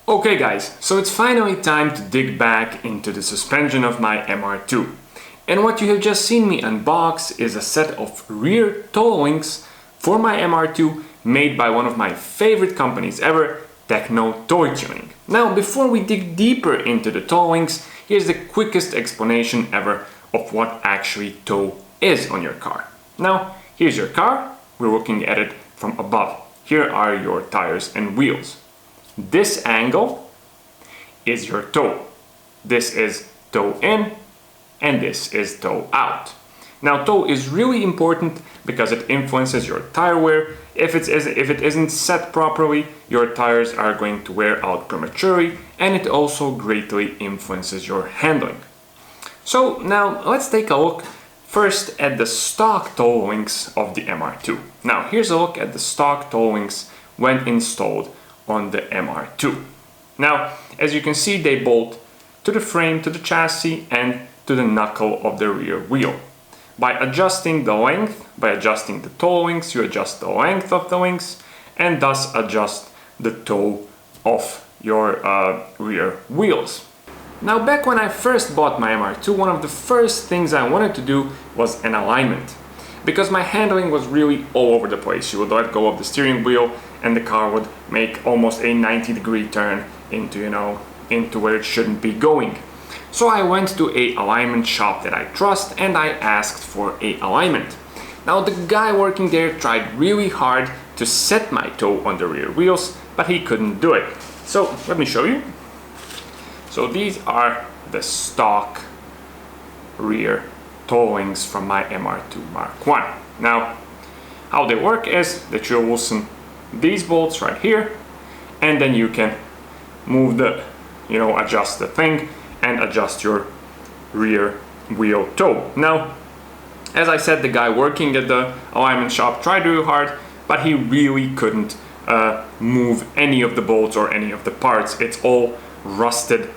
Okay guys, so it's finally time to dig back into the suspension of my MR2. And what you have just seen me unbox is a set of rear toe links for my MR2 made by one of my favorite companies ever, TECHNO Toy Tuning. Now, before we dig deeper into the toe links, here's the quickest explanation ever of what actually toe is on your car. Now, here's your car. We're looking at it from above. Here are your tires and wheels. This angle is your toe. This is toe in and this is toe out. Now, toe is really important because it influences your tire wear. If it isn't set properly, your tires are going to wear out prematurely, and it also greatly influences your handling. So now let's take a look first at the stock toe links of the MR2. Now here's a look at the stock toe links when installed on the MR2. Now, as you can see, they bolt to the frame, to the chassis, and to the knuckle of the rear wheel. By adjusting the length, by adjusting the toe links, you adjust the length of the links and thus adjust the toe of your rear wheels. Now, back when I first bought my MR2, one of the first things I wanted to do was an alignment, because my handling was really all over the place. You would let go of the steering wheel and the car would make almost a 90-degree turn into where it shouldn't be going. So I went to a alignment shop that I trust and I asked for a alignment. Now, the guy working there tried really hard to set my toe on the rear wheels, but he couldn't do it. So let me show you. So these are the stock rear toe links from my MR2 Mark 1. Now, how they work is that you loosen these bolts right here, and then you can move the, adjust the thing and adjust your rear wheel toe. Now, as I said, the guy working at the alignment shop tried really hard, but he really couldn't move any of the bolts or any of the parts. It's all rusted,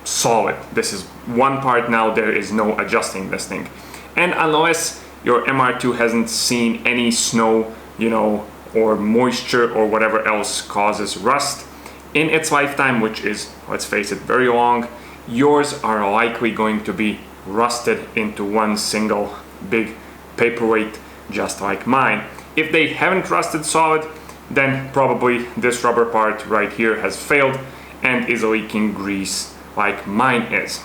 solid. This is one part now, there is no adjusting this thing. And unless your MR2 hasn't seen any snow, or moisture or whatever else causes rust in its lifetime, which is, let's face it, very long, yours are likely going to be rusted into one single big paperweight, just like mine. If they haven't rusted solid, then probably this rubber part right here has failed and is leaking grease like mine is.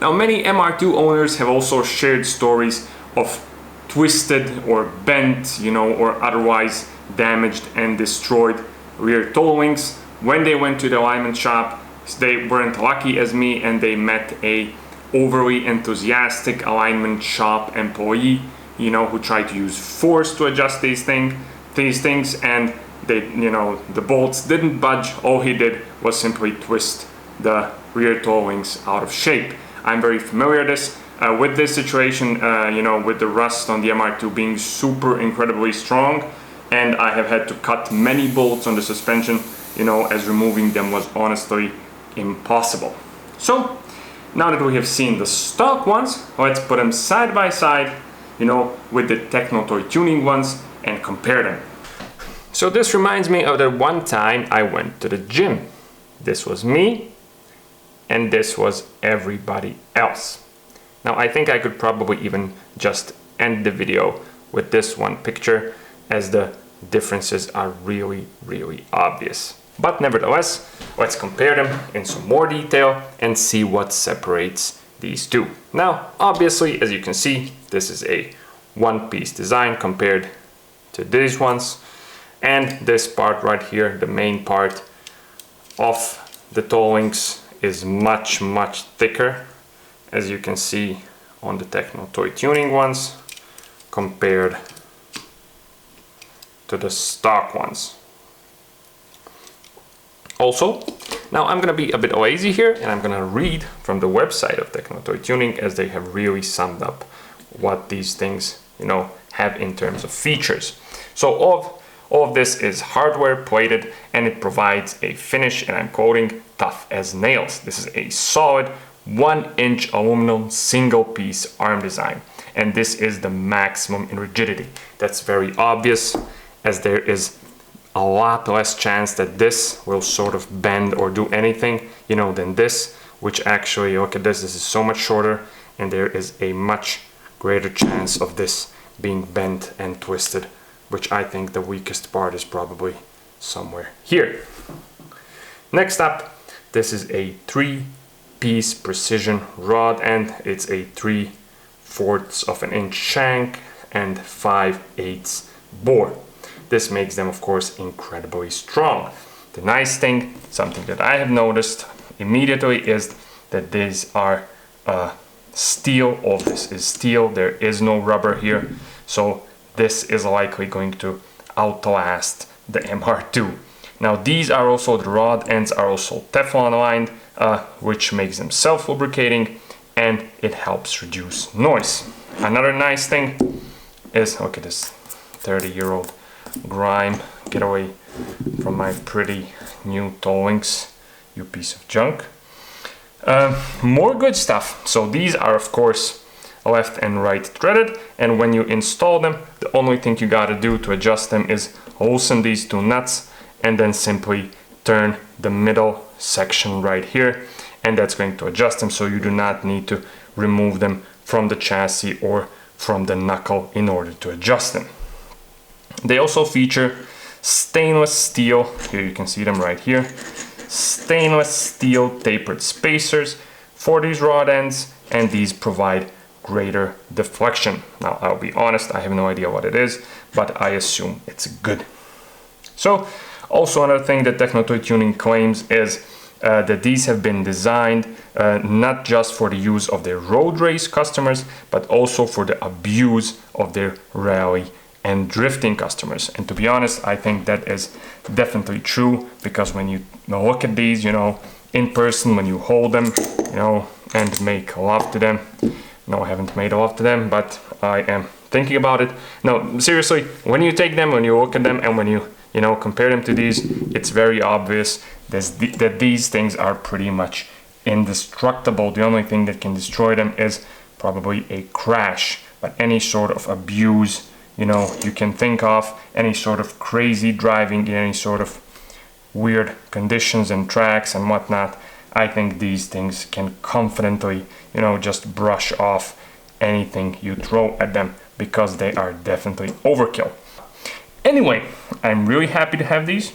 Now, many MR2 owners have also shared stories of twisted or bent, or otherwise damaged and destroyed rear toe links when they went to the alignment shop. They weren't lucky as me and they met a overly enthusiastic alignment shop employee, who tried to use force to adjust these things, and they, the bolts didn't budge. All he did was simply twist the rear toe links out of shape. I'm very familiar with this situation, with the rust on the MR2 being super incredibly strong, and I have had to cut many bolts on the suspension, as removing them was honestly impossible. So now that we have seen the stock ones, let's put them side by side, with the TECHNO Toy Tuning ones and compare them. So this reminds me of that one time I went to the gym. This was me and this was everybody else. Now, I think I could probably even just end the video with this one picture, as the differences are really, really obvious. But nevertheless, let's compare them in some more detail and see what separates these two. Now, obviously, as you can see, this is a one-piece design compared to these ones. And this part right here, the main part of the toe links, is much, much thicker, as you can see on the TECHNO Toy Tuning ones, compared to the stock ones. Also, now I'm gonna be a bit lazy here and I'm gonna read from the website of TECHNO Toy Tuning, as they have really summed up what these things, have in terms of features. So all of this is hardware plated and it provides a finish, and I'm quoting, tough as nails. This is a solid 1-inch aluminum single piece arm design, and this is the maximum in rigidity. That's very obvious, as there is a lot less chance that this will sort of bend or do anything, you know, than this, which actually, look at this, this is so much shorter, and there is a much greater chance of this being bent and twisted, which I think the weakest part is probably somewhere here. Next up, this is a 3-piece precision rod end. It's a 3/4 of an inch shank and 5/8 bore. This makes them, of course, incredibly strong. The nice thing, something that I have noticed immediately, is that these are steel. All this is steel. There is no rubber here. So this is likely going to outlast the MR2. Now these are also, the rod ends are also Teflon lined, which makes them self-lubricating, and it helps reduce noise. Another nice thing is, look at this 30-year-old grime. Get away from my pretty new toe links, you piece of junk. More good stuff. So these are, of course, left and right threaded, and when you install them, the only thing you gotta do to adjust them is loosen these 2 nuts and then simply turn the middle section right here, and that's going to adjust them, so you do not need to remove them from the chassis or from the knuckle in order to adjust them. They also feature stainless steel, here you can see them right here, stainless steel tapered spacers for these rod ends, and these provide greater deflection. Now I'll be honest, I have no idea what it is, but I assume it's good. So also another thing that TECHNO Toy Tuning claims is that these have been designed not just for the use of their road race customers, but also for the abuse of their rally and drifting customers. And to be honest, I think that is definitely true, because when you look at these, you know, in person, when you hold them, you know, and make love to them. No, I haven't made love to them, but I am thinking about it. No, seriously, when you take them, when you look at them, and when you know, compare them to these, it's very obvious that these things are pretty much indestructible. The only thing that can destroy them is probably a crash, but any sort of abuse, you know, you can think of, any sort of crazy driving in any sort of weird conditions and tracks and whatnot, I think these things can confidently, you know, just brush off anything you throw at them, because they are definitely overkill. Anyway, I'm really happy to have these.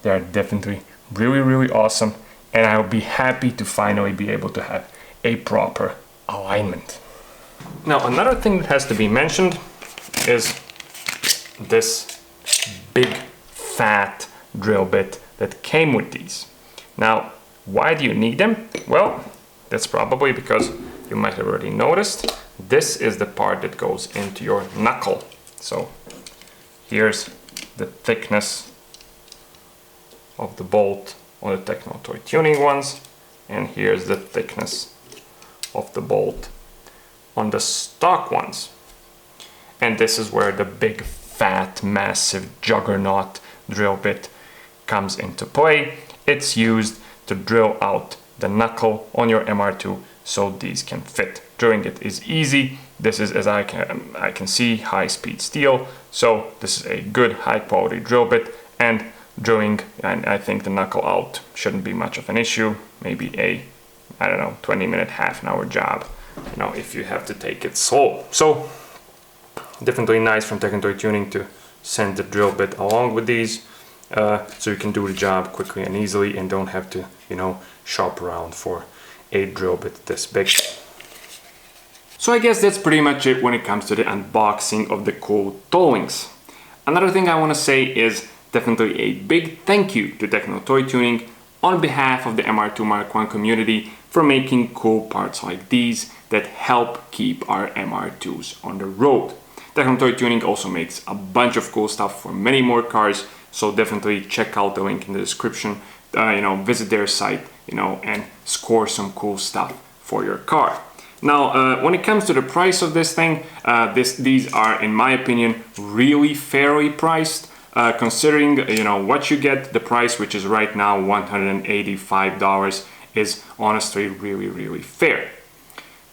They are definitely really awesome, and I'll be happy to finally be able to have a proper alignment. Now, another thing that has to be mentioned is this big fat drill bit that came with these. Now, why do you need them? Well, that's probably because you might have already noticed this is the part that goes into your knuckle. So here's the thickness of the bolt on the TECHNO Toy Tuning ones, and here's the thickness of the bolt on the stock ones. And this is where the big fat massive juggernaut drill bit comes into play. It's used to drill out the knuckle on your MR2 so these can fit. Drilling it is easy. This is, as I can see, high-speed steel, so this is a good high-quality drill bit, and drilling, and I think the knuckle out shouldn't be much of an issue. Maybe a, I don't know, 20-minute, half-an-hour job, you know, if you have to take it slow. So definitely nice from TECHNO Toy Tuning to send the drill bit along with these, so you can do the job quickly and easily and don't have to, you know, shop around for a drill bit this big. So I guess that's pretty much it when it comes to the unboxing of the cool toe links. Another thing I want to say is definitely a big thank you to TECHNO Toy Tuning on behalf of the MR2 Mark I community for making cool parts like these that help keep our MR2s on the road. TECHNO Toy Tuning also makes a bunch of cool stuff for many more cars, so definitely check out the link in the description, you know, visit their site, you know, and score some cool stuff for your car. Now, when it comes to the price of this thing, these are, in my opinion, really fairly priced, considering, you know, what you get. The price, which is right now $185, is honestly really fair.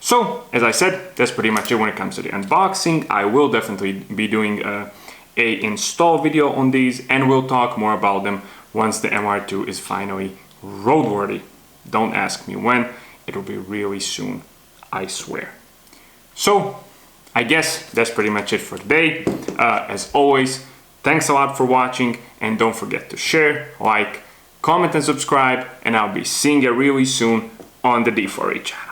So, as I said, that's pretty much it when it comes to the unboxing. I will definitely be doing a install video on these, and we'll talk more about them once the MR2 is finally roadworthy. Don't ask me when, it will be really soon, I swear. So I guess that's pretty much it for today. As always, thanks a lot for watching, and don't forget to share, like, comment and subscribe, and I'll be seeing you really soon on the D4E channel.